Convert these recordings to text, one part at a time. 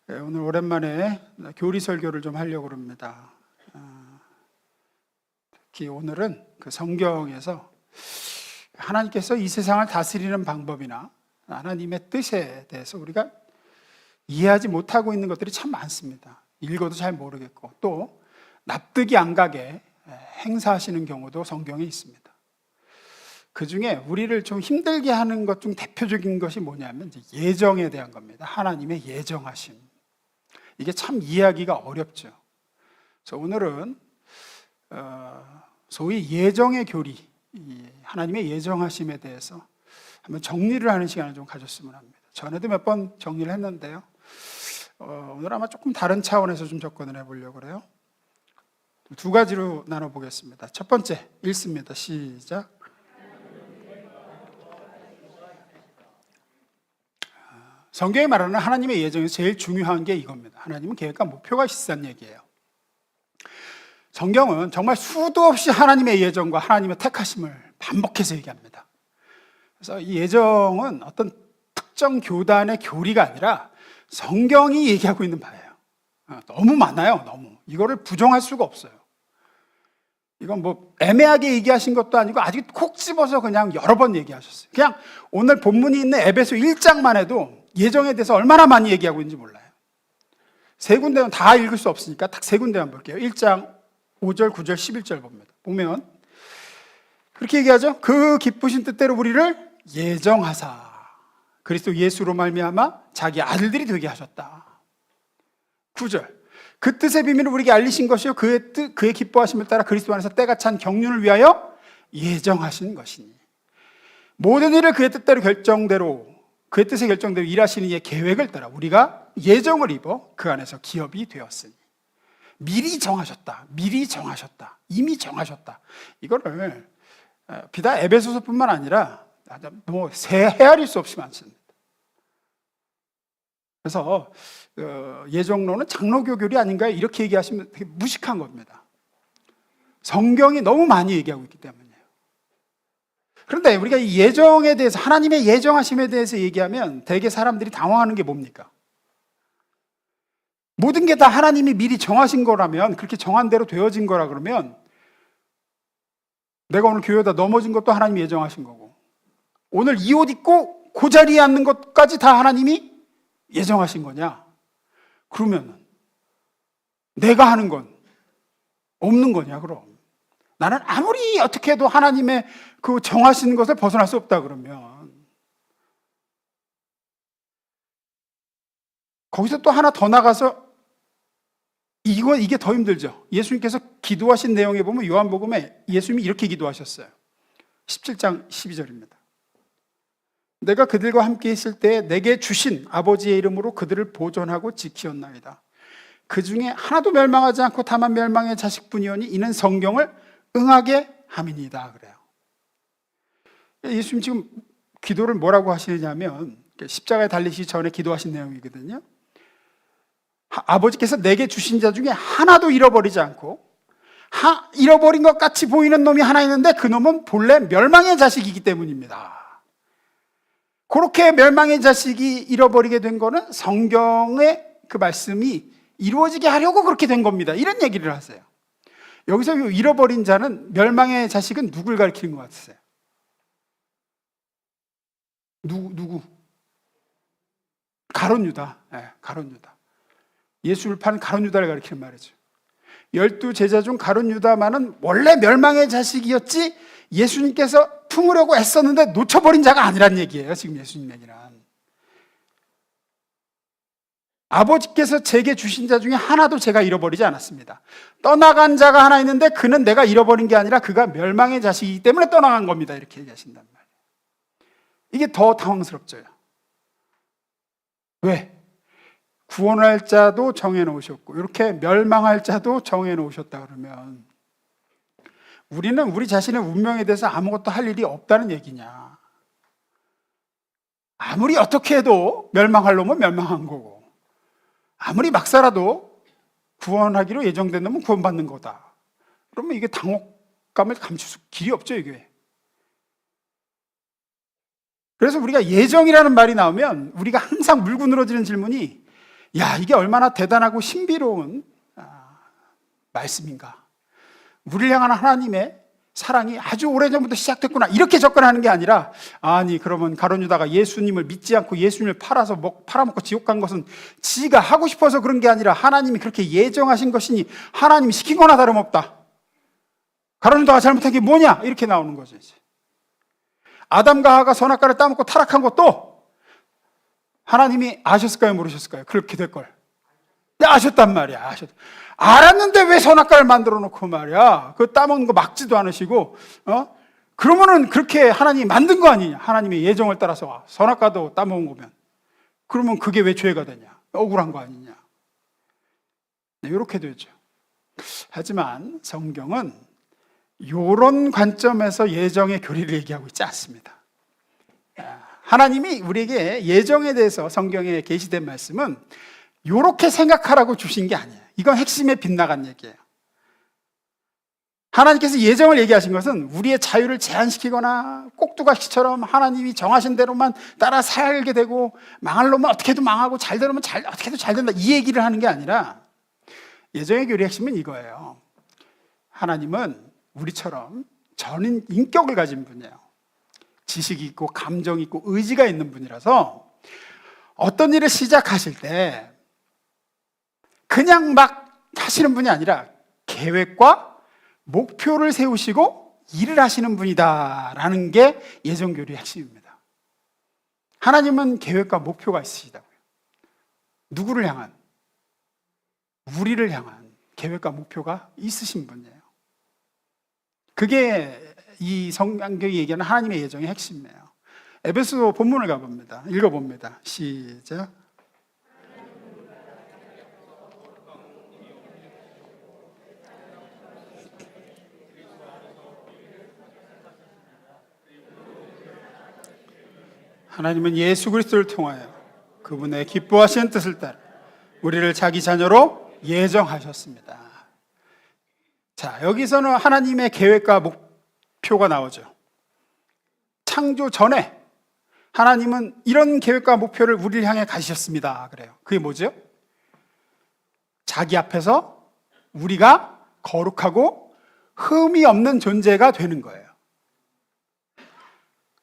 오늘 오랜만에 교리 설교를 좀 하려고 합니다. 특히 오늘은 그 성경에서 하나님께서 이 세상을 다스리는 방법이나 하나님의 뜻에 대해서 우리가 이해하지 못하고 있는 것들이 참 많습니다. 읽어도 잘 모르겠고 또 납득이 안 가게 행사하시는 경우도 성경에 있습니다. 그 중에 우리를 좀 힘들게 하는 것 중 대표적인 것이 뭐냐면 이제 예정에 대한 겁니다. 하나님의 예정하심. 이게 참 이해하기가 어렵죠. 그래서 오늘은 소위 예정의 교리, 하나님의 예정하심에 대해서 한번 정리를 하는 시간을 좀 가졌으면 합니다. 전에도 몇 번 정리를 했는데요. 오늘 아마 조금 다른 차원에서 좀 접근을 해보려고 그래요. 두 가지로 나눠보겠습니다. 첫 번째, 읽습니다. 시작. 성경이 말하는 하나님의 예정에서 제일 중요한 게 이겁니다. 하나님은 계획과 목표가 있으시다는 얘기예요. 성경은 정말 수도 없이 하나님의 예정과 하나님의 택하심을 반복해서 얘기합니다. 그래서 이 예정은 어떤 특정 교단의 교리가 아니라 성경이 얘기하고 있는 바예요. 너무 많아요. 너무. 이거를 부정할 수가 없어요. 이건 뭐 애매하게 얘기하신 것도 아니고 아주 콕 집어서 그냥 여러 번 얘기하셨어요. 그냥 오늘 본문이 있는 에베소 1장만 해도 예정에 대해서 얼마나 많이 얘기하고 있는지 몰라요. 세 군데는 다 읽을 수 없으니까 딱 세 군데만 볼게요. 1장 5절, 9절, 11절 봅니다. 보면 그렇게 얘기하죠. 그 기쁘신 뜻대로 우리를 예정하사 그리스도 예수로 말미암아 자기 아들들이 되게 하셨다. 9절 그 뜻의 비밀을 우리에게 알리신 것이요 그의 기뻐하심을 따라 그리스도 안에서 때가 찬 경륜을 위하여 예정하신 것이니 모든 일을 그의 뜻대로 그의 뜻의 결정대로 일하시는 이의 계획을 따라 우리가 예정을 입어 그 안에서 기업이 되었으니 미리 정하셨다. 이미 정하셨다. 이거를 비단 에베소서뿐만 아니라 뭐 헤아릴 수 없이 많습니다. 그래서 예정론은 장로교 교리 아닌가요? 이렇게 얘기하시면 되게 무식한 겁니다. 성경이 너무 많이 얘기하고 있기 때문이에요. 그런데 우리가 이 예정에 대해서 하나님의 예정하심에 대해서 얘기하면 대개 사람들이 당황하는 게 뭡니까? 모든 게 다 하나님이 미리 정하신 거라면 그렇게 정한 대로 되어진 거라 그러면 내가 오늘 교회에다 넘어진 것도 하나님이 예정하신 거고 오늘 이 옷 입고 그 자리에 앉는 것까지 다 하나님이 예정하신 거냐? 그러면 내가 하는 건 없는 거냐 그럼? 나는 아무리 어떻게 해도 하나님의 그 정하신 것을 벗어날 수 없다 그러면 거기서 또 하나 더 나가서 이게 더 힘들죠. 예수님께서 기도하신 내용에 보면 요한복음에 예수님이 이렇게 기도하셨어요. 17장 12절입니다. 내가 그들과 함께 있을 때 내게 주신 아버지의 이름으로 그들을 보존하고 지키었나이다. 그 중에 하나도 멸망하지 않고 다만 멸망의 자식뿐이오니 이는 성경을 응하게 함이니이다 그래요. 예수님 지금 기도를 뭐라고 하시느냐면 십자가에 달리시기 전에 기도하신 내용이거든요. 아버지께서 내게 주신 자 중에 하나도 잃어버리지 않고 잃어버린 것 같이 보이는 놈이 하나 있는데 그 놈은 본래 멸망의 자식이기 때문입니다. 그렇게 멸망의 자식이 잃어버리게 된 거는 성경의 그 말씀이 이루어지게 하려고 그렇게 된 겁니다. 이런 얘기를 하세요. 여기서 잃어버린 자는 멸망의 자식은 누굴 가리키는 것 같으세요? 누구? 가룟 유다. 가룟 유다. 예수를 판 가룟 유다를 가리키는 말이죠. 12제자 중 가룟 유다만은 원래 멸망의 자식이었지 예수님께서 품으려고 애썼는데 놓쳐버린 자가 아니란 얘기예요. 지금 예수님 얘기란. 아버지께서 제게 주신 자 중에 하나도 제가 잃어버리지 않았습니다. 떠나간 자가 하나 있는데 그는 내가 잃어버린 게 아니라 그가 멸망의 자식이기 때문에 떠나간 겁니다. 이렇게 얘기하신단 말이에요. 이게 더 당황스럽죠. 왜? 구원할 자도 정해놓으셨고 이렇게 멸망할 자도 정해놓으셨다 그러면 우리는 우리 자신의 운명에 대해서 아무것도 할 일이 없다는 얘기냐? 아무리 어떻게 해도 멸망할 놈은 멸망한 거고 아무리 막 살아도 구원하기로 예정된 놈은 구원받는 거다. 그러면 이게 당혹감을 감출 수 길이 없죠 이게. 그래서 우리가 예정이라는 말이 나오면 우리가 항상 물고 늘어지는 질문이 야, 이게 얼마나 대단하고 신비로운 말씀인가. 우리를 향한 하나님의 사랑이 아주 오래전부터 시작됐구나, 이렇게 접근하는 게 아니라, 아니 그러면 가룟 유다가 예수님을 믿지 않고 예수님을 팔아먹고 지옥 간 것은 지가 하고 싶어서 그런 게 아니라 하나님이 그렇게 예정하신 것이니 하나님이 시킨 거나 다름없다. 가룟 유다가 잘못한 게 뭐냐, 이렇게 나오는 거죠. 이제 아담과 하와가 선악과를 따먹고 타락한 것도 하나님이 아셨을까요, 모르셨을까요? 그렇게 될 걸. 아셨단 말이야. 알았는데 왜 선악과를 만들어 놓고 말이야. 그 따먹는 거 막지도 않으시고, 그러면은 그렇게 하나님이 만든 거 아니냐. 하나님의 예정을 따라서 선악과도 따먹은 거면. 그러면 그게 왜 죄가 되냐. 억울한 거 아니냐. 네, 이렇게 되죠. 하지만 성경은 이런 관점에서 예정의 교리를 얘기하고 있지 않습니다. 하나님이 우리에게 예정에 대해서 성경에 게시된 말씀은 이렇게 생각하라고 주신 게 아니에요. 이건 핵심에 빗나간 얘기예요. 하나님께서 예정을 얘기하신 것은 우리의 자유를 제한시키거나 꼭두각시처럼 하나님이 정하신 대로만 따라 살게 되고, 망할 놈은 어떻게 해도 망하고 잘 되면 어떻게 해도 잘 된다, 이 얘기를 하는 게 아니라, 예정의 교리의 핵심은 이거예요. 하나님은 우리처럼 전 인격을 가진 분이에요. 지식이 있고 감정이 있고 의지가 있는 분이라서 어떤 일을 시작하실 때 그냥 막 하시는 분이 아니라 계획과 목표를 세우시고 일을 하시는 분이다라는 게 예정교리의 핵심입니다. 하나님은 계획과 목표가 있으시다고요. 누구를 향한? 우리를 향한 계획과 목표가 있으신 분이에요. 그게 이 성경이 얘기하는 하나님의 예정의 핵심이에요. 에베소 본문을 가봅니다. 읽어봅니다. 시작. 하나님은 예수 그리스도를 통하여 그분의 기뻐하시는 뜻을 따라 우리를 자기 자녀로 예정하셨습니다. 자, 여기서는 하나님의 계획과 목표가 나오죠. 창조 전에 하나님은 이런 계획과 목표를 우리를 향해 가지셨습니다. 그래요. 그게 뭐죠? 자기 앞에서 우리가 거룩하고 흠이 없는 존재가 되는 거예요.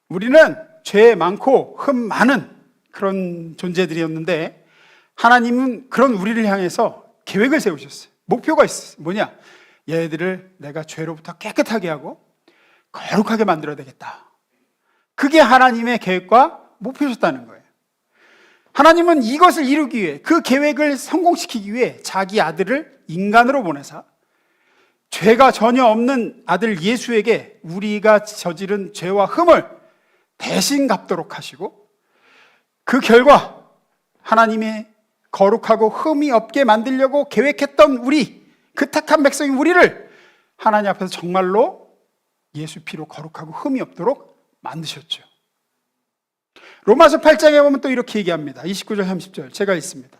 우리는 죄 많고 흠 많은 그런 존재들이었는데, 하나님은 그런 우리를 향해서 계획을 세우셨어요. 목표가 있어요. 뭐냐? 얘들을 내가 죄로부터 깨끗하게 하고 거룩하게 만들어야 되겠다. 그게 하나님의 계획과 목표셨다는 거예요. 하나님은 이것을 이루기 위해, 그 계획을 성공시키기 위해 자기 아들을 인간으로 보내사 죄가 전혀 없는 아들 예수에게 우리가 저지른 죄와 흠을 대신 갚도록 하시고, 그 결과 하나님의 거룩하고 흠이 없게 만들려고 계획했던 우리, 그 택한 백성인 우리를 하나님 앞에서 정말로 예수 피로 거룩하고 흠이 없도록 만드셨죠. 로마서 8장에 보면 또 이렇게 얘기합니다. 29절 30절 제가 읽습니다.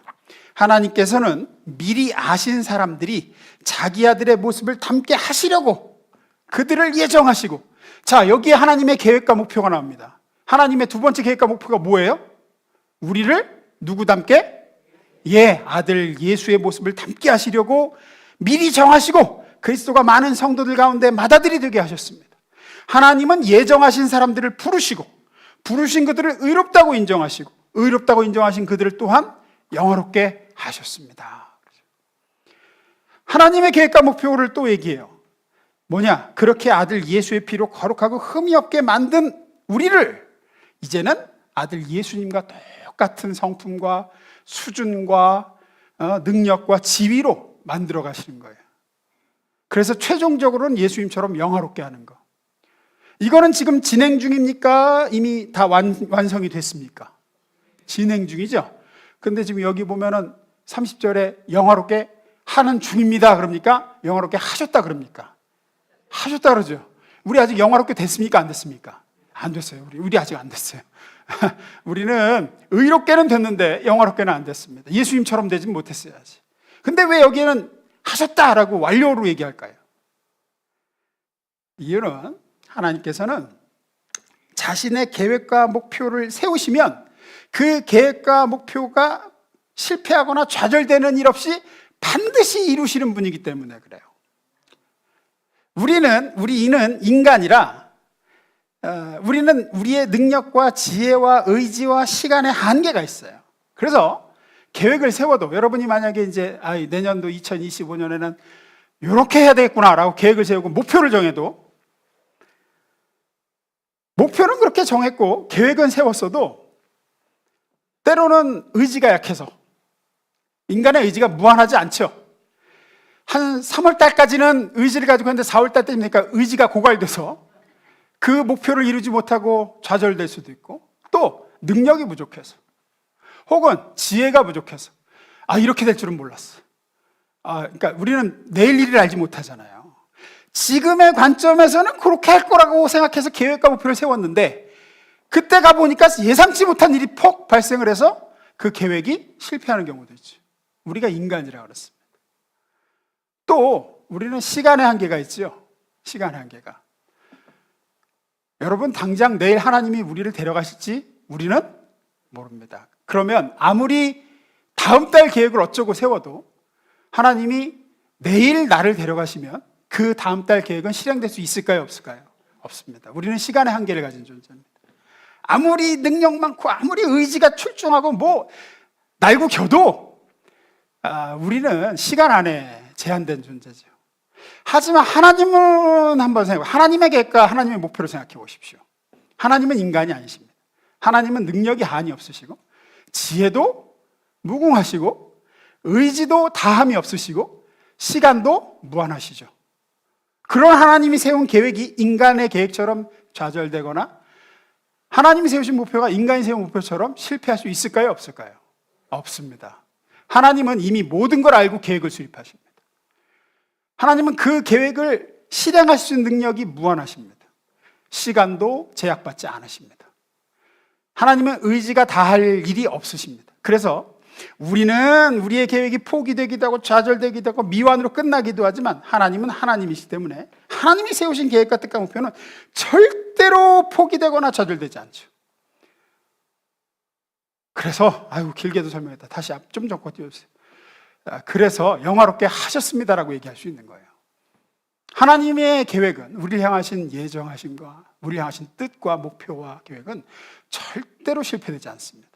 하나님께서는 미리 아신 사람들이 자기 아들의 모습을 닮게 하시려고 그들을 예정하시고, 자, 여기에 하나님의 계획과 목표가 나옵니다. 하나님의 두 번째 계획과 목표가 뭐예요? 우리를 누구 닮게? 아들 예수의 모습을 닮게 하시려고 미리 정하시고 그리스도가 많은 성도들 가운데 맏아들이 되게 하셨습니다. 하나님은 예정하신 사람들을 부르시고, 부르신 그들을 의롭다고 인정하시고, 의롭다고 인정하신 그들을 또한 영화롭게 하셨습니다. 하나님의 계획과 목표를 또 얘기해요. 뭐냐? 그렇게 아들 예수의 피로 거룩하고 흠이 없게 만든 우리를 이제는 아들 예수님과 똑같은 성품과 수준과 능력과 지위로 만들어 가시는 거예요. 그래서 최종적으로는 예수님처럼 영화롭게 하는 거. 이거는 지금 진행 중입니까? 이미 다 완성이 됐습니까? 진행 중이죠. 근데 지금 여기 보면은 30절에 영화롭게 하는 중입니다. 그럽니까? 영화롭게 하셨다 그럽니까? 하셨다 그러죠. 우리 아직 영화롭게 됐습니까? 안 됐습니까? 안 됐어요. 우리 아직 안 됐어요. 우리는 의롭게는 됐는데 영화롭게는 안 됐습니다. 예수님처럼 되진 못했어야지. 근데 왜 여기에는 하셨다라고 완료로 얘기할까요? 이유는 하나님께서는 자신의 계획과 목표를 세우시면 그 계획과 목표가 실패하거나 좌절되는 일 없이 반드시 이루시는 분이기 때문에 그래요. 우리는 인간이라 우리는 우리의 능력과 지혜와 의지와 시간의 한계가 있어요. 그래서 계획을 세워도 여러분이 만약에 이제 내년도 2025년에는 이렇게 해야 되겠구나라고 계획을 세우고 목표를 정해도 목표는 그렇게 정했고 계획은 세웠어도 때로는 의지가 약해서 인간의 의지가 무한하지 않죠. 한 3월 달까지는 의지를 가지고 했는데 4월 달 때니까 의지가 고갈돼서 그 목표를 이루지 못하고 좌절될 수도 있고 또 능력이 부족해서 혹은 지혜가 부족해서 이렇게 될 줄은 몰랐어. 그러니까 우리는 내일 일을 알지 못하잖아요. 지금의 관점에서는 그렇게 할 거라고 생각해서 계획과 목표를 세웠는데 그때 가보니까 예상치 못한 일이 폭 발생을 해서 그 계획이 실패하는 경우도 있죠. 우리가 인간이라 그렇습니다. 또 우리는 시간의 한계가 있죠. 시간의 한계가. 여러분 당장 내일 하나님이 우리를 데려가실지 우리는 모릅니다. 그러면 아무리 다음 달 계획을 어쩌고 세워도 하나님이 내일 나를 데려가시면 그 다음 달 계획은 실행될 수 있을까요? 없을까요? 없습니다. 우리는 시간의 한계를 가진 존재입니다. 아무리 능력 많고 아무리 의지가 출중하고 날고 겨도 우리는 시간 안에 제한된 존재죠. 하지만 하나님은 한번 생각해 보세요. 하나님의 계획과 하나님의 목표를 생각해 보십시오. 하나님은 인간이 아니십니다. 하나님은 능력이 한이 없으시고 지혜도 무궁하시고 의지도 다함이 없으시고 시간도 무한하시죠. 그런 하나님이 세운 계획이 인간의 계획처럼 좌절되거나 하나님이 세우신 목표가 인간이 세운 목표처럼 실패할 수 있을까요? 없을까요? 없습니다. 하나님은 이미 모든 걸 알고 계획을 수립하십니다. 하나님은 그 계획을 실행하실 수 있는 능력이 무한하십니다. 시간도 제약받지 않으십니다. 하나님은 의지가 다할 일이 없으십니다. 그래서 우리는 우리의 계획이 포기되기도 하고 좌절되기도 하고 미완으로 끝나기도 하지만 하나님은 하나님이시기 때문에 하나님이 세우신 계획과 뜻과 목표는 절대로 포기되거나 좌절되지 않죠. 그래서 길게도 설명했다. 다시 좀 적고 띄워주세요. 그래서 영화롭게 하셨습니다라고 얘기할 수 있는 거예요. 하나님의 계획은 우리를 향하신 예정하신과 우리를 향하신 뜻과 목표와 계획은 절대로 실패되지 않습니다.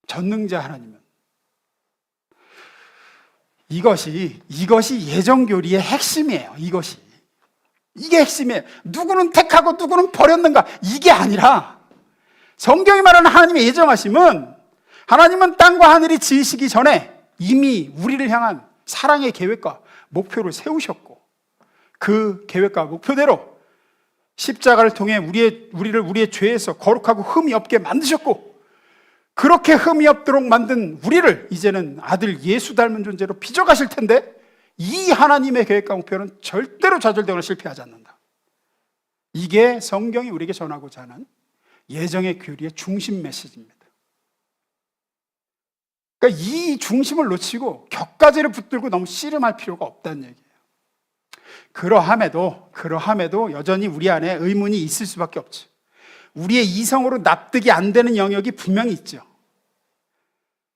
전능자 하나님은 이것이 예정교리의 핵심이에요. 이게 핵심이에요. 누구는 택하고 누구는 버렸는가 이게 아니라 성경이 말하는 하나님의 예정하심은 하나님은 땅과 하늘이 지으시기 전에 이미 우리를 향한 사랑의 계획과 목표를 세우셨고 그 계획과 목표대로 십자가를 통해 우리를 우리의 죄에서 거룩하고 흠이 없게 만드셨고 그렇게 흠이 없도록 만든 우리를 이제는 아들 예수 닮은 존재로 빚어가실 텐데 이 하나님의 계획과 목표는 절대로 좌절되거나 실패하지 않는다. 이게 성경이 우리에게 전하고자 하는 예정의 교리의 중심 메시지입니다. 그러니까 이 중심을 놓치고 격가지를 붙들고 너무 씨름할 필요가 없다는 얘기예요. 그러함에도 여전히 우리 안에 의문이 있을 수밖에 없죠. 우리의 이성으로 납득이 안 되는 영역이 분명히 있죠.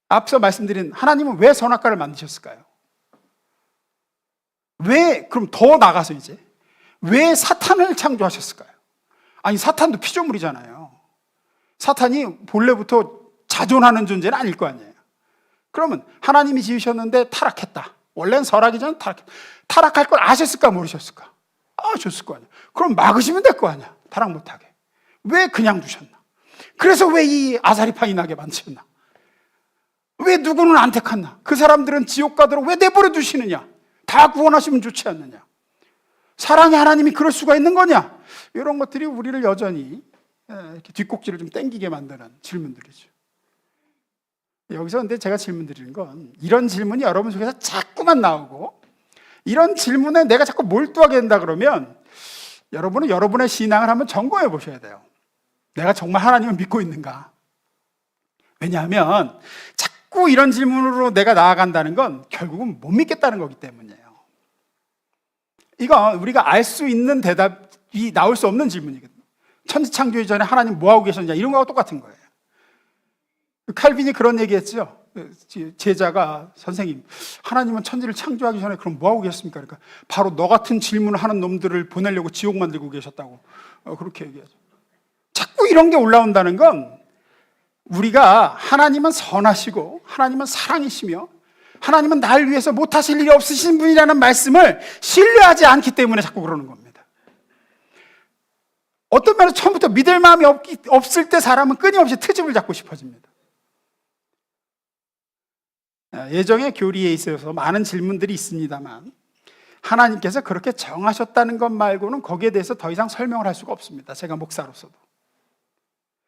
앞서 말씀드린 하나님은 왜 선악과를 만드셨을까요? 그럼 더 나가서 왜 사탄을 창조하셨을까요? 사탄도 피조물이잖아요. 사탄이 본래부터 자존하는 존재는 아닐 거 아니에요. 그러면 하나님이 지으셨는데 타락했다. 원래는 설하기 전에 타락할 걸 아셨을까 모르셨을까? 아셨을 거 아니야. 그럼 막으시면 될 거 아니야. 타락 못하게. 왜 그냥 두셨나? 그래서 왜 이 아사리판이 나게 만드셨나? 왜 누구는 안 택했나? 그 사람들은 지옥 가도록 왜 내버려 두시느냐? 다 구원하시면 좋지 않느냐? 사랑의 하나님이 그럴 수가 있는 거냐? 이런 것들이 우리를 여전히 이렇게 뒷꼭지를 좀 땡기게 만드는 질문들이죠. 여기서 근데 제가 질문 드리는 건 이런 질문이 여러분 속에서 자꾸만 나오고 이런 질문에 내가 자꾸 몰두하게 된다 그러면 여러분은 여러분의 신앙을 한번 점검해 보셔야 돼요. 내가 정말 하나님을 믿고 있는가? 왜냐하면 자꾸 이런 질문으로 내가 나아간다는 건 결국은 못 믿겠다는 거기 때문이에요. 이거 우리가 알 수 있는 대답이 나올 수 없는 질문이거든요. 천지창조 이전에 하나님 뭐하고 계셨냐 이런 거하고 똑같은 거예요. 칼빈이 그런 얘기했죠. 제자가 선생님, 하나님은 천지를 창조하기 전에 그럼 뭐 하고 계셨습니까? 그러니까 바로 너 같은 질문을 하는 놈들을 보내려고 지옥 만들고 계셨다고 그렇게 얘기하죠. 자꾸 이런 게 올라온다는 건 우리가 하나님은 선하시고 하나님은 사랑이시며 하나님은 날 위해서 못하실 일이 없으신 분이라는 말씀을 신뢰하지 않기 때문에 자꾸 그러는 겁니다. 어떤 면에서 처음부터 믿을 마음이 없을 때 사람은 끊임없이 트집을 잡고 싶어집니다. 예정의 교리에 있어서 많은 질문들이 있습니다만 하나님께서 그렇게 정하셨다는 것 말고는 거기에 대해서 더 이상 설명을 할 수가 없습니다. 제가 목사로서도.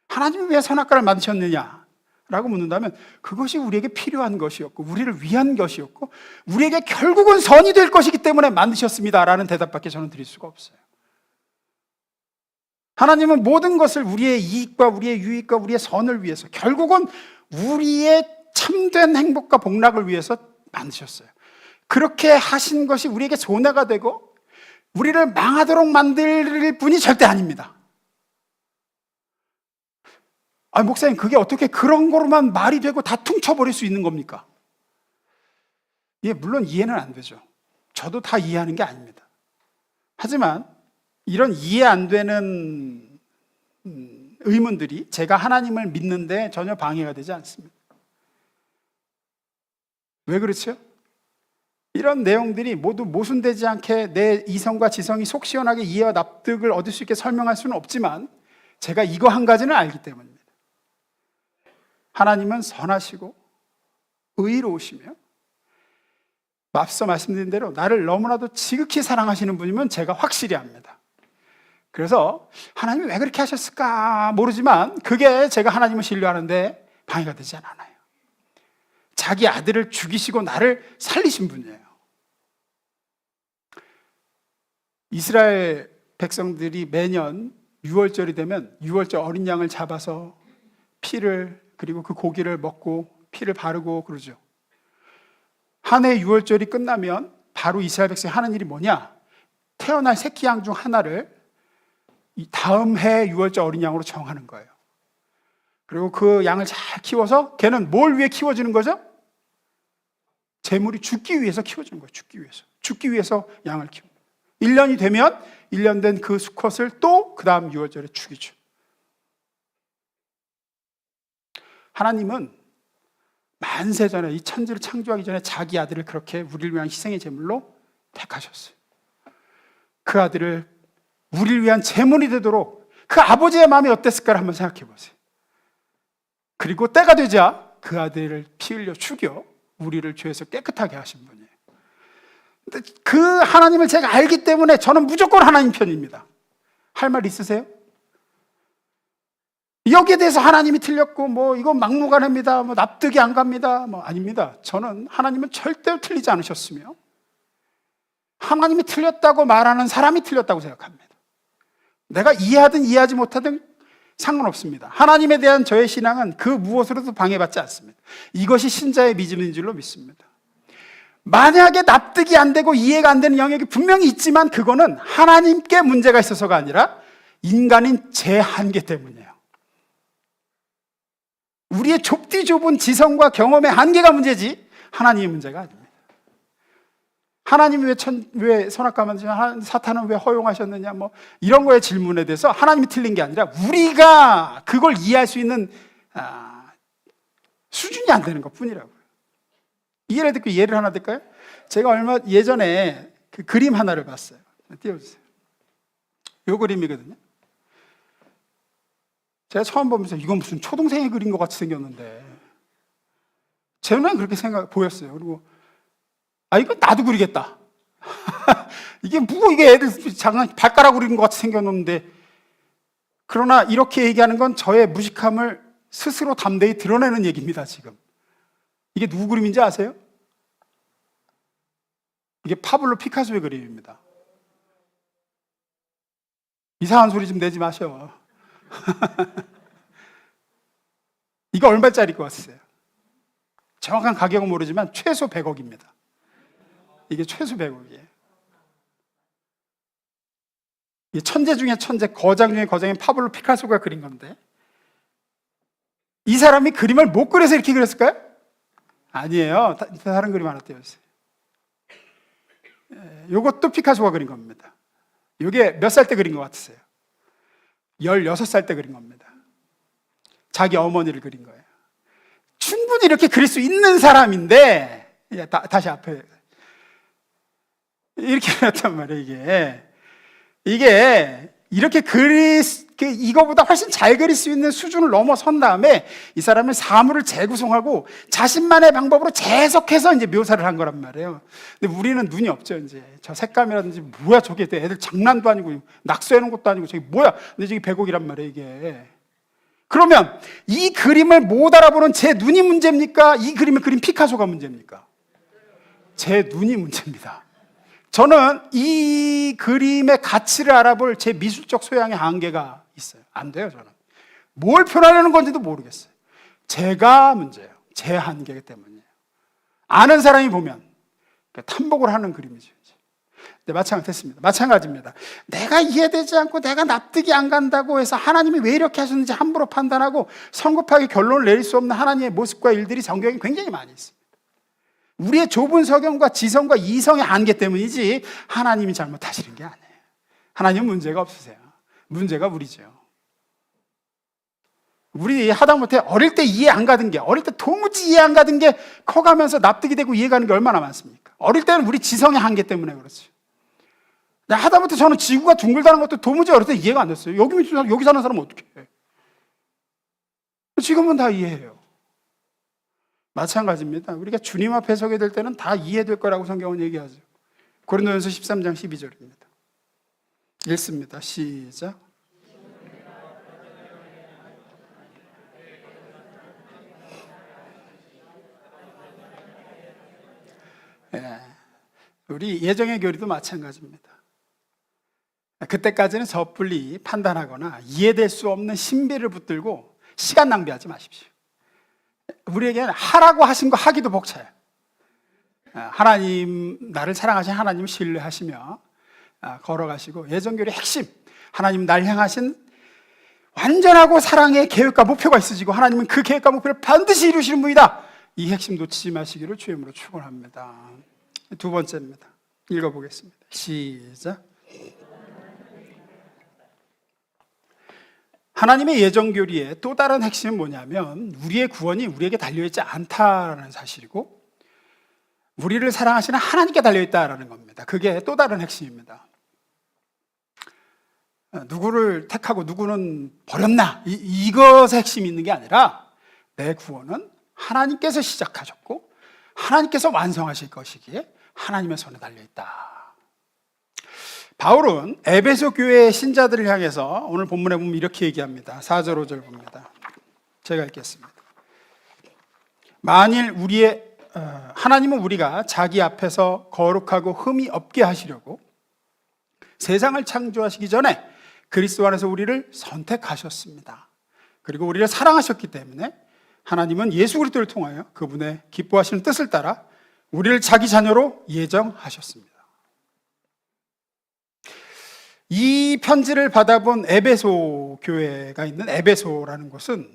하나님이 왜 선악과를 만드셨느냐? 라고 묻는다면 그것이 우리에게 필요한 것이었고 우리를 위한 것이었고 우리에게 결국은 선이 될 것이기 때문에 만드셨습니다 라는 대답밖에 저는 드릴 수가 없어요. 하나님은 모든 것을 우리의 이익과 우리의 유익과 우리의 선을 위해서 결국은 우리의 참된 행복과 복락을 위해서 만드셨어요. 그렇게 하신 것이 우리에게 손해가 되고 우리를 망하도록 만들 분이 절대 아닙니다. 목사님, 그게 어떻게 그런 거로만 말이 되고 다 퉁쳐버릴 수 있는 겁니까? 예, 물론 이해는 안 되죠. 저도 다 이해하는 게 아닙니다. 하지만 이런 이해 안 되는 의문들이 제가 하나님을 믿는데 전혀 방해가 되지 않습니다. 왜 그렇죠? 이런 내용들이 모두 모순되지 않게 내 이성과 지성이 속 시원하게 이해와 납득을 얻을 수 있게 설명할 수는 없지만 제가 이거 한 가지는 알기 때문입니다. 하나님은 선하시고 의로우시며 앞서 말씀드린 대로 나를 너무나도 지극히 사랑하시는 분이면 제가 확실히 압니다. 그래서 하나님이 왜 그렇게 하셨을까 모르지만 그게 제가 하나님을 신뢰하는데 방해가 되지 않아요. 자기 아들을 죽이시고 나를 살리신 분이에요. 이스라엘 백성들이 매년 6월절이 되면 6월절 어린 양을 잡아서 피를 그리고 그 고기를 먹고 피를 바르고 그러죠. 한 해 6월절이 끝나면 바로 이스라엘 백성이 하는 일이 뭐냐? 태어날 새끼 양 중 하나를 다음 해 6월절 어린 양으로 정하는 거예요. 그리고 그 양을 잘 키워서 걔는 뭘 위해 키워주는 거죠? 재물이 죽기 위해서 키워주는 거예요. 죽기 위해서 양을 키우는 거예요. 1년이 되면 1년 된 그 수컷을 또 그 다음 6월절에 죽이죠. 하나님은 만세 전에 이 천지를 창조하기 전에 자기 아들을 그렇게 우리를 위한 희생의 제물로 택하셨어요. 그 아들을 우리를 위한 제물이 되도록 그 아버지의 마음이 어땠을까를 한번 생각해 보세요. 그리고 때가 되자 그 아들을 피 흘려 죽여 우리를 죄에서 깨끗하게 하신 분이에요. 근데 그 하나님을 제가 알기 때문에 저는 무조건 하나님 편입니다. 할 말 있으세요? 여기에 대해서 하나님이 틀렸고 이건 막무가내입니다. 납득이 안 갑니다. 아닙니다. 저는 하나님은 절대로 틀리지 않으셨으며 하나님이 틀렸다고 말하는 사람이 틀렸다고 생각합니다. 내가 이해하든 이해하지 못하든 상관없습니다. 하나님에 대한 저의 신앙은 그 무엇으로도 방해받지 않습니다. 이것이 신자의 믿음인 줄로 믿습니다. 만약에 납득이 안 되고 이해가 안 되는 영역이 분명히 있지만 그거는 하나님께 문제가 있어서가 아니라 인간인 제 한계 때문이에요. 우리의 좁디 좁은 지성과 경험의 한계가 문제지 하나님의 문제가 아닙니다. 하나님이 왜 선악과 만드셨느냐, 사탄은 왜 허용하셨느냐, 이런 거의 질문에 대해서 하나님이 틀린 게 아니라 우리가 그걸 이해할 수 있는 수준이 안 되는 것 뿐이라고요. 이해를 듣고 예를 하나 드릴까요? 제가 얼마 예전에 그 그림 하나를 봤어요. 띄워주세요. 이 그림이거든요. 제가 처음 보면서 이건 무슨 초동생이 그린 것 같이 생겼는데 제 눈엔 그렇게 보였어요. 그리고 이거 나도 그리겠다. 이게 애들 발가락 그리는 것 같이 생겼는데, 그러나 이렇게 얘기하는 건 저의 무식함을 스스로 담대히 드러내는 얘기입니다. 지금 이게 누구 그림인지 아세요? 이게 파블로 피카소의 그림입니다. 이상한 소리 좀 내지 마셔. 이거 얼마짜리일 것 같으세요? 정확한 가격은 모르지만 최소 100억입니다. 이게 최소 100억이에요. 이 천재 중에 천재, 거장 중에 거장인 파블로 피카소가 그린 건데 이 사람이 그림을 못 그려서 이렇게 그렸을까요? 아니에요. 다른 그림 하나 띄워주세요. 이것도 피카소가 그린 겁니다. 이게 몇 살 때 그린 것 같으세요? 16살 때 그린 겁니다. 자기 어머니를 그린 거예요. 충분히 이렇게 그릴 수 있는 사람인데, 다시 앞에 이렇게 그렸단 말이에요. 이게 이렇게 이거보다 훨씬 잘 그릴 수 있는 수준을 넘어선 다음에 이 사람은 사물을 재구성하고 자신만의 방법으로 재해석해서 이제 묘사를 한 거란 말이에요. 근데 우리는 눈이 없죠. 이제 저 색감이라든지 뭐야 저게, 애들 장난도 아니고 낙서해 놓은 것도 아니고 저게 뭐야. 근데 저게 100억이란 말이에요, 이게. 그러면 이 그림을 못 알아보는 제 눈이 문제입니까? 이 그림을 그린 피카소가 문제입니까? 제 눈이 문제입니다. 저는 이 그림의 가치를 알아볼 제 미술적 소양의 한계가 있어요. 안 돼요, 저는. 뭘 표현하려는 건지도 모르겠어요. 제가 문제예요. 제 한계이기 때문이에요. 아는 사람이 보면 탐복을 하는 그림이죠. 네, 마찬가지입니다. 내가 이해되지 않고 내가 납득이 안 간다고 해서 하나님이 왜 이렇게 하셨는지 함부로 판단하고 성급하게 결론을 내릴 수 없는 하나님의 모습과 일들이 성경에 굉장히 많이 있습니다. 우리의 좁은 서경과 지성과 이성의 한계 때문이지 하나님이 잘못하시는 게 아니에요. 하나님은 문제가 없으세요. 문제가 우리죠. 우리 하다못해 어릴 때 이해 안 가던 게, 어릴 때 도무지 이해 안 가던 게 커가면서 납득이 되고 이해가는 게 얼마나 많습니까? 어릴 때는 우리 지성의 한계 때문에 그렇죠. 하다못해 저는 지구가 둥글다는 것도 도무지 어릴 때 이해가 안 됐어요. 여기 사는 사람은 어떻게 해? 지금은 다 이해해요. 마찬가지입니다. 우리가 주님 앞에 서게 될 때는 다 이해될 거라고 성경은 얘기하죠. 고린도전서 13장 12절입니다. 읽습니다. 시작. 우리 예정의 교리도 마찬가지입니다. 그때까지는 섣불리 판단하거나 이해될 수 없는 신비를 붙들고 시간 낭비하지 마십시오. 우리에게는 하라고 하신 거 하기도 벅차요. 하나님, 나를 사랑하신 하나님을 신뢰하시며 걸어가시고, 예정교리의 핵심, 하나님 날 향하신 완전하고 사랑의 계획과 목표가 있으시고 하나님은 그 계획과 목표를 반드시 이루시는 분이다. 이 핵심 놓치지 마시기를 주임으로 축원합니다. 두 번째입니다. 읽어보겠습니다. 시작. 하나님의 예정교리의 또 다른 핵심은 뭐냐면 우리의 구원이 우리에게 달려있지 않다라는 사실이고 우리를 사랑하시는 하나님께 달려있다라는 겁니다. 그게 또 다른 핵심입니다. 누구를 택하고 누구는 버렸나, 이것의 핵심이 있는 게 아니라 내 구원은 하나님께서 시작하셨고 하나님께서 완성하실 것이기에 하나님의 손에 달려있다. 바울은 에베소 교회의 신자들을 향해서 오늘 본문에 보면 이렇게 얘기합니다. 4절 5절 봅니다. 제가 읽겠습니다. 만일 하나님은 우리가 자기 앞에서 거룩하고 흠이 없게 하시려고 세상을 창조하시기 전에 그리스도 안에서 우리를 선택하셨습니다. 그리고 우리를 사랑하셨기 때문에 하나님은 예수 그리스도를 통하여 그분의 기뻐하시는 뜻을 따라 우리를 자기 자녀로 예정하셨습니다. 이 편지를 받아본 에베소 교회가 있는 에베소라는 곳은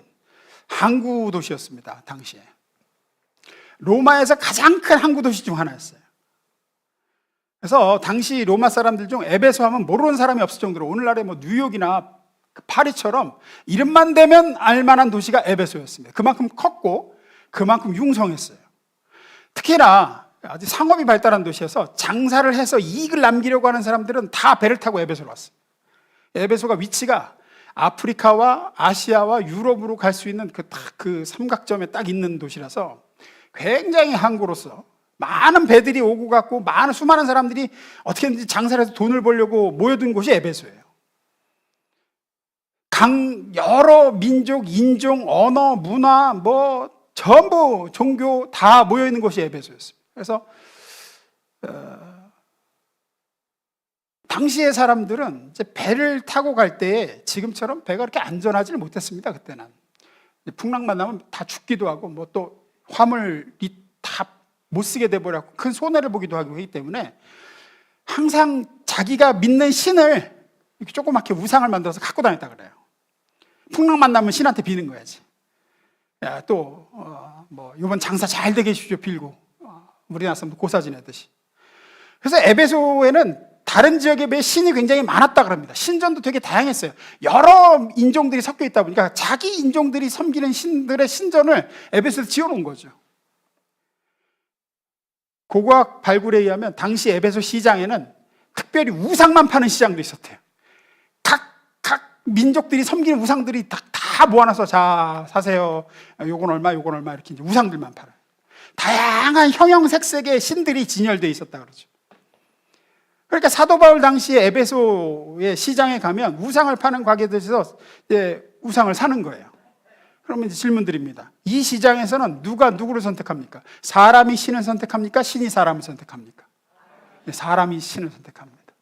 항구 도시였습니다. 당시에 로마에서 가장 큰 항구 도시 중 하나였어요. 그래서 당시 로마 사람들 중 에베소 하면 모르는 사람이 없을 정도로 오늘날의 뭐 뉴욕이나 파리처럼 이름만 대면 알만한 도시가 에베소였습니다. 그만큼 컸고 그만큼 융성했어요. 특히나 아주 상업이 발달한 도시여서 장사를 해서 이익을 남기려고 하는 사람들은 다 배를 타고 에베소로 왔어요. 에베소가 위치가 아프리카와 아시아와 유럽으로 갈 수 있는 그 삼각점에 딱 있는 도시라서 굉장히 항구로서 많은 배들이 오고 갔고 수많은 사람들이 어떻게든지 장사를 해서 돈을 벌려고 모여든 곳이 에베소예요. 여러 민족, 인종, 언어, 문화, 전부 종교 다 모여있는 곳이 에베소였습니다. 그래서 당시의 사람들은 이제 배를 타고 갈 때 지금처럼 배가 그렇게 안전하지는 못했습니다. 그때는 풍랑만 나면 다 죽기도 하고 또 화물이 다 못 쓰게 돼버렸고 큰 손해를 보기도 하고 하기 때문에 항상 자기가 믿는 신을 이렇게 조그맣게 우상을 만들어서 갖고 다녔다 그래요. 풍랑만 나면 신한테 비는 거야지. 야, 또 이번 장사 잘 되게 해주십시오 빌고 우리나라 사람도 고사 지내듯이. 그래서 에베소에는 다른 지역에 비해 신이 굉장히 많았다 그럽니다. 신전도 되게 다양했어요. 여러 인종들이 섞여 있다 보니까 자기 인종들이 섬기는 신들의 신전을 에베소에서 지어놓은 거죠. 고고학 발굴에 의하면 당시 에베소 시장에는 특별히 우상만 파는 시장도 있었대요. 각 민족들이 섬기는 우상들이 다 모아놔서 자 사세요. 요건 얼마 요건 얼마 이렇게 이제 우상들만 팔아요. 다양한 형형색색의 신들이 진열되어 있었다 그러죠. 그러니까 사도 바울 당시에 에베소의 시장에 가면 우상을 파는 가게들에서 우상을 사는 거예요. 그러면 이제 질문 드립니다. 이 시장에서는 누가 누구를 선택합니까? 사람이 신을 선택합니까? 신이 사람을 선택합니까? 사람이 신을 선택합니다.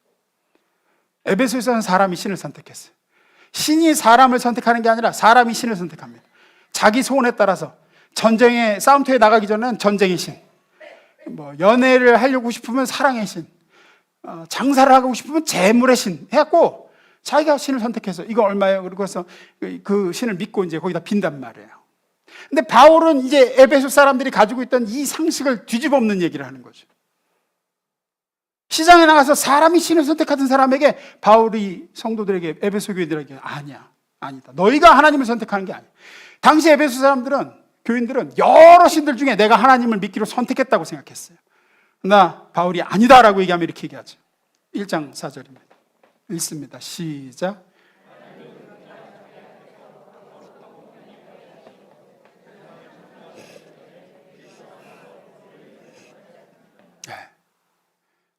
에베소에서는 사람이 신을 선택했어요. 신이 사람을 선택하는 게 아니라 사람이 신을 선택합니다. 자기 소원에 따라서 전쟁에 싸움터에 나가기 전에는 전쟁의 신, 연애를 하려고 싶으면 사랑의 신, 장사를 하고 싶으면 재물의 신 해갖고 자기가 신을 선택해서 이거 얼마예요? 그래서 그 신을 믿고 이제 거기다 빈단 말이에요. 근데 바울은 이제 에베소 사람들이 가지고 있던 이 상식을 뒤집어 엎는 얘기를 하는 거죠. 시장에 나가서 사람이 신을 선택하던 사람에게 바울이 성도들에게 에베소 교인들에게 아니다. 너희가 하나님을 선택하는 게 아니야. 당시 에베소 사람들은 교인들은 여러 신들 중에 내가 하나님을 믿기로 선택했다고 생각했어요. 나 바울이 아니다라고 얘기하면 이렇게 얘기하죠. 1장 4절입니다. 읽습니다. 시작.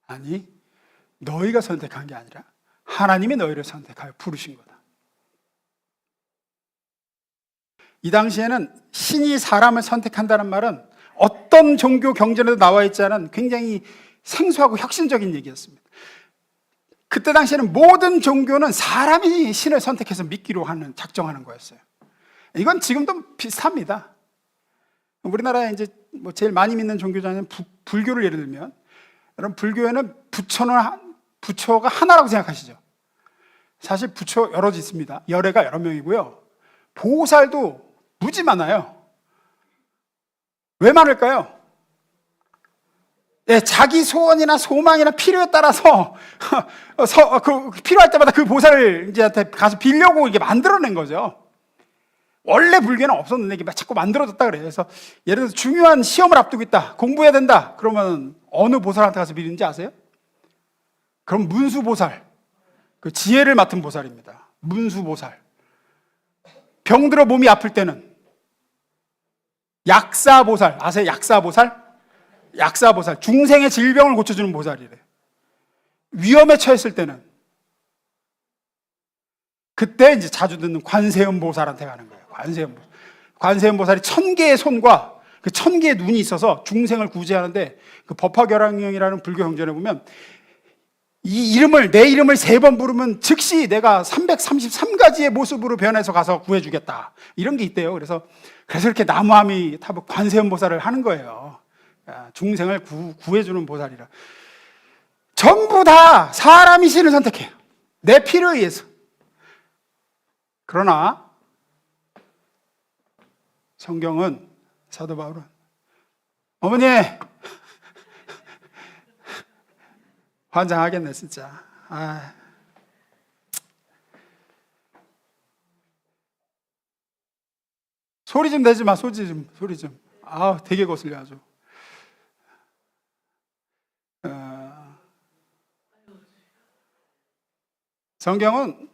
아니, 너희가 선택한 게 아니라 하나님이 너희를 선택하여 부르신 거다. 이 당시에는 신이 사람을 선택한다는 말은 어떤 종교 경전에도 나와 있지 않은 굉장히 생소하고 혁신적인 얘기였습니다. 그때 당시에는 모든 종교는 사람이 신을 선택해서 믿기로 작정하는 거였어요. 이건 지금도 비슷합니다. 우리나라에 이제 제일 많이 믿는 종교자는 불교를 예를 들면, 여러분 불교에는 부처가 하나라고 생각하시죠? 사실 부처 여럿 있습니다. 열애가 여러 명이고요. 보살도 무지 많아요. 왜 많을까요? 자기 소원이나 소망이나 필요에 따라서 필요할 때마다 그 보살을 이제한테 가서 빌려고 이게 만들어낸 거죠. 원래 불교는 없었는데 이게 자꾸 만들어졌다 그래요. 그래서 예를 들어서 중요한 시험을 앞두고 있다, 공부해야 된다, 그러면 어느 보살한테 가서 빌리는지 아세요? 그럼 문수보살, 그 지혜를 맡은 보살입니다. 문수보살. 병들어 몸이 아플 때는 약사보살, 아세요? 약사보살? 약사보살, 중생의 질병을 고쳐주는 보살이래. 위험에 처했을 때는 그때 이제 자주 듣는 관세음보살한테 가는 거예요. 관세음보살이 1000개의 손과 그 1000개의 눈이 있어서 중생을 구제하는데, 그 법화결항경이라는 불교 경전에 보면 내 이름을 3번 부르면 즉시 내가 333가지의 모습으로 변해서 가서 구해주겠다, 이런 게 있대요. 그래서 이렇게 나무아미 타고 관세음보살을 하는 거예요. 중생을 구해주는 보살이라. 전부 다 사람이 신을 선택해요. 내 필요에 의해서. 그러나 성경은, 사도 바울은, 어머니 환장하겠네 진짜. 소리 좀 내지 마. 소리 좀. 되게 거슬려 아주. 성경은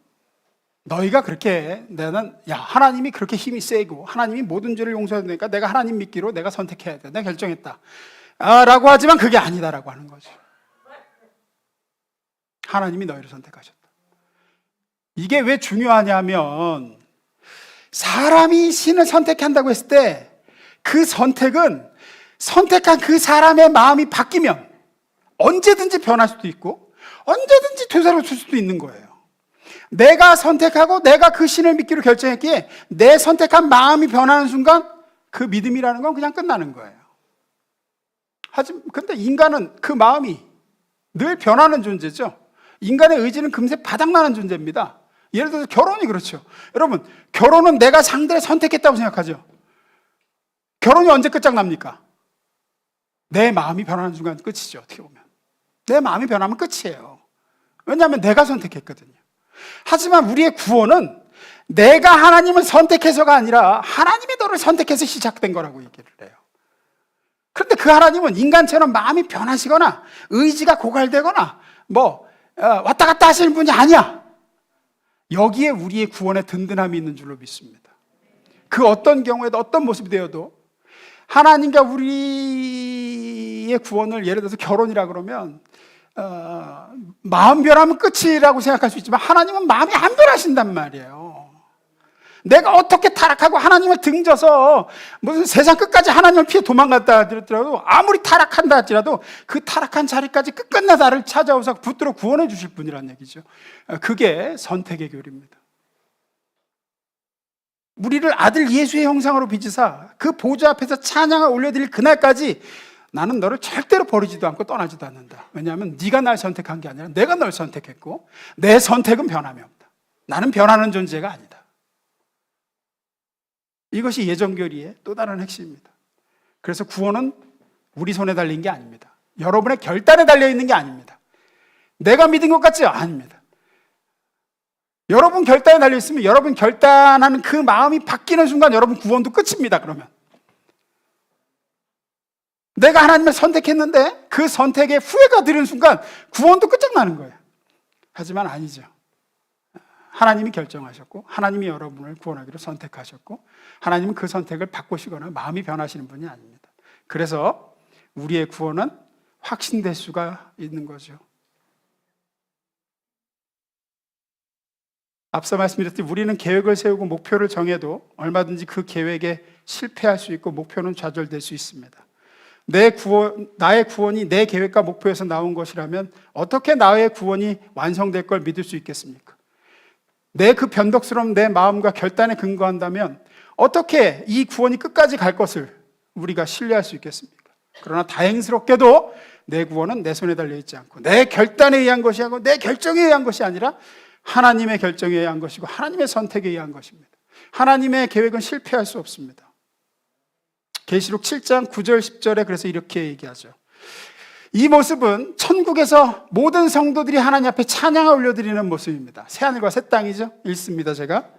너희가 그렇게 하나님이 그렇게 힘이 세고 하나님이 모든 죄를 용서해 주니까 내가 하나님 믿기로 내가 선택해야 돼, 내가 결정했다 라고 하지만 그게 아니다라고 하는 거죠. 하나님이 너희를 선택하셨다. 이게 왜 중요하냐면, 사람이 신을 선택한다고 했을 때 그 선택은 선택한 그 사람의 마음이 바뀌면 언제든지 변할 수도 있고 언제든지 되살아줄 수도 있는 거예요. 내가 선택하고 내가 그 신을 믿기로 결정했기에 내 선택한 마음이 변하는 순간 그 믿음이라는 건 그냥 끝나는 거예요. 근데 인간은 그 마음이 늘 변하는 존재죠. 인간의 의지는 금세 바닥나는 존재입니다. 예를 들어서 결혼이 그렇죠. 여러분, 결혼은 내가 상대를 선택했다고 생각하죠. 결혼이 언제 끝장납니까? 내 마음이 변하는 순간 끝이죠. 어떻게 보면 내 마음이 변하면 끝이에요. 왜냐하면 내가 선택했거든요. 하지만 우리의 구원은 내가 하나님을 선택해서가 아니라 하나님이 너를 선택해서 시작된 거라고 얘기를 해요. 그런데 그 하나님은 인간처럼 마음이 변하시거나 의지가 고갈되거나 왔다 갔다 하시는 분이 아니야. 여기에 우리의 구원의 든든함이 있는 줄로 믿습니다. 그 어떤 경우에도 어떤 모습이 되어도 하나님과 우리의 구원을, 예를 들어서 결혼이라 그러면 마음 변하면 끝이라고 생각할 수 있지만 하나님은 마음이 안 변하신단 말이에요. 내가 어떻게 타락하고 하나님을 등져서 무슨 세상 끝까지 하나님을 피해 도망갔다 하더라도, 아무리 타락한다 할지라도 그 타락한 자리까지 끝끝내 나를 찾아오사 붙들어 구원해 주실 분이란 얘기죠. 그게 선택의 교리입니다. 우리를 아들 예수의 형상으로 빚으사 그 보좌 앞에서 찬양을 올려드릴 그날까지 나는 너를 절대로 버리지도 않고 떠나지도 않는다. 왜냐하면 네가 날 선택한 게 아니라 내가 널 선택했고 내 선택은 변함이 없다. 나는 변하는 존재가 아니다. 이것이 예정교리의 또 다른 핵심입니다. 그래서 구원은 우리 손에 달린 게 아닙니다. 여러분의 결단에 달려있는 게 아닙니다. 내가 믿은 것 같지요? 아닙니다. 여러분 결단에 달려있으면 여러분 결단하는 그 마음이 바뀌는 순간 여러분 구원도 끝입니다. 그러면 내가 하나님을 선택했는데 그 선택에 후회가 들은 순간 구원도 끝장나는 거예요. 하지만 아니죠. 하나님이 결정하셨고 하나님이 여러분을 구원하기로 선택하셨고 하나님은 그 선택을 바꾸시거나 마음이 변하시는 분이 아닙니다. 그래서 우리의 구원은 확신될 수가 있는 거죠. 앞서 말씀드렸듯이 우리는 계획을 세우고 목표를 정해도 얼마든지 그 계획에 실패할 수 있고 목표는 좌절될 수 있습니다. 나의 구원이 내 계획과 목표에서 나온 것이라면 어떻게 나의 구원이 완성될 걸 믿을 수 있겠습니까? 내 그 변덕스러운 내 마음과 결단에 근거한다면 어떻게 이 구원이 끝까지 갈 것을 우리가 신뢰할 수 있겠습니까? 그러나 다행스럽게도 내 구원은 내 손에 달려있지 않고 내 결단에 의한 것이 아니고 내 결정에 의한 것이 아니라 하나님의 결정에 의한 것이고 하나님의 선택에 의한 것입니다. 하나님의 계획은 실패할 수 없습니다. 계시록 7장 9절 10절에 그래서 이렇게 얘기하죠. 이 모습은 천국에서 모든 성도들이 하나님 앞에 찬양을 올려드리는 모습입니다. 새하늘과 새 땅이죠. 읽습니다. 제가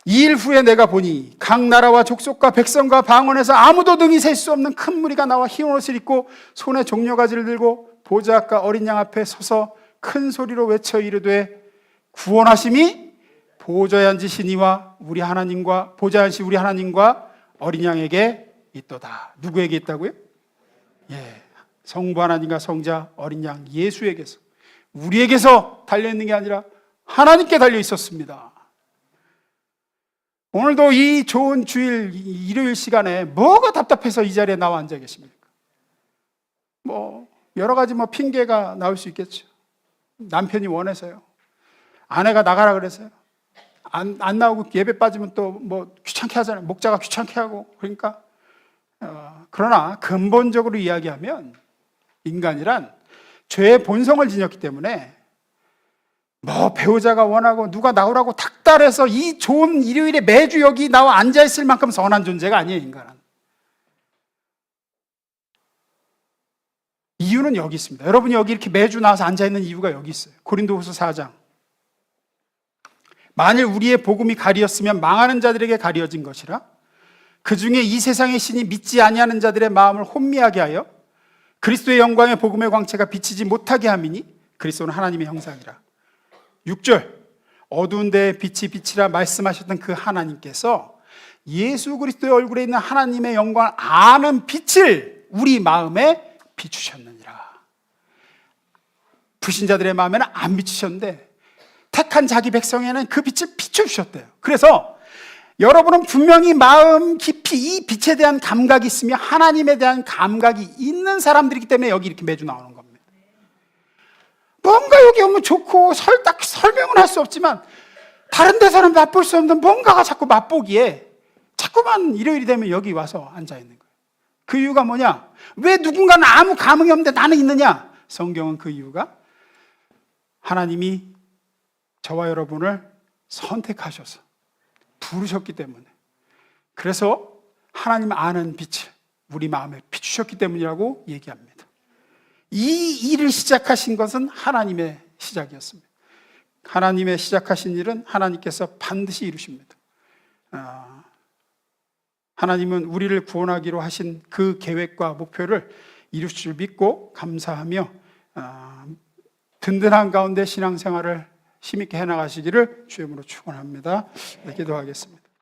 2일 후에 내가 보니 각 나라와 족속과 백성과 방언에서 아무도 능히 셀 수 없는 큰 무리가 나와 흰 옷을 입고 손에 종려가지를 들고 보좌 앞과 어린 양 앞에 서서 큰 소리로 외쳐 이르되 구원하심이 보좌에 앉으신 이와 우리 하나님과 보좌에 앉으신 우리 하나님과 어린 양에게 있도다. 누구에게 있다고요? 성부 하나님과 성자 어린 양 예수에게서, 우리에게서 달려있는 게 아니라 하나님께 달려 있었습니다. 오늘도 이 좋은 주일 일요일 시간에 뭐가 답답해서 이 자리에 나와 앉아 계십니까? 여러 가지 핑계가 나올 수 있겠죠. 남편이 원해서요, 아내가 나가라 그래서요, 안 나오고 예배 빠지면 또 귀찮게 하잖아요. 목자가 귀찮게 하고. 그러니까 그러나 근본적으로 이야기하면 인간이란 죄의 본성을 지녔기 때문에 배우자가 원하고 누가 나오라고 닥달해서 이 좋은 일요일에 매주 여기 나와 앉아있을 만큼 선한 존재가 아니에요. 인간은. 이유는 여기 있습니다. 여러분이 여기 이렇게 매주 나와서 앉아있는 이유가 여기 있어요. 고린도후서 4장. 만일 우리의 복음이 가리었으면 망하는 자들에게 가리어진 것이라 그 중에 이 세상의 신이 믿지 아니하는 자들의 마음을 혼미하게 하여 그리스도의 영광의 복음의 광채가 비치지 못하게 함이니 그리스도는 하나님의 형상이라. 6절 어두운 데에 빛이 비치라 말씀하셨던 그 하나님께서 예수 그리스도의 얼굴에 있는 하나님의 영광을 아는 빛을 우리 마음에 비추셨느니라. 불신자들의 마음에는 안 비추셨는데 택한 자기 백성에는 그 빛을 비춰주셨대요. 그래서 여러분은 분명히 마음 깊이 이 빛에 대한 감각이 있으며 하나님에 대한 감각이 있는 사람들이기 때문에 여기 이렇게 매주 나오는 겁니다. 뭔가 여기 오면 좋고 설명은 할 수 없지만 다른 데서는 맛볼 수 없는 뭔가가 자꾸 맛보기에 자꾸만 일요일이 되면 여기 와서 앉아있는 거예요. 그 이유가 뭐냐? 왜 누군가는 아무 감흥이 없는데 나는 있느냐? 성경은 그 이유가 하나님이 저와 여러분을 선택하셔서 부르셨기 때문에, 그래서 하나님 아는 빛을 우리 마음에 비추셨기 때문이라고 얘기합니다. 이 일을 시작하신 것은 하나님의 시작이었습니다. 하나님의 시작하신 일은 하나님께서 반드시 이루십니다. 하나님은 우리를 구원하기로 하신 그 계획과 목표를 이루실 줄 믿고 감사하며 든든한 가운데 신앙생활을 힘있게 해나가시기를 주의 이름으로 축원합니다. 기도하겠습니다.